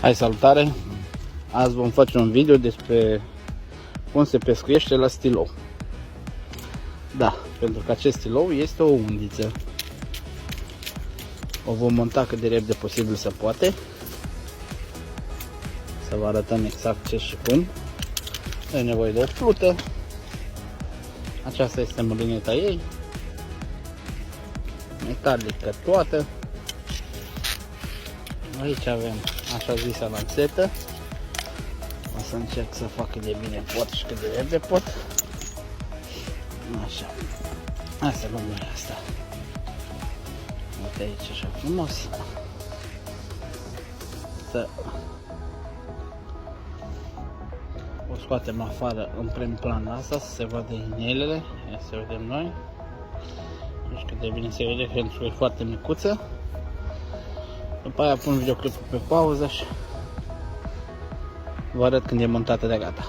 Hai, salutare! Azi vom face un video despre cum se pescuiește la stilou. Da, pentru că acest stilou este o undiță. O vom monta cât de repede posibil se poate. Să vă arătăm exact ce și cum. E nevoie de o plută. Aceasta este mălineta ei. Metalică toată. Aici avem așa zisa lanțetă. O să încerc să fac cât de bine pot și cât de repede pot. Așa. Hai să luăm noi asta. Uite aici așa frumos. Să o scoatem afară în prim plan asta, să se vadă inelele. Ia să vedem noi. Nu știu cât de bine se vede pentru că e foarte micuță. După aia pun videoclipul pe pauză și vă arăt când e montată de gata.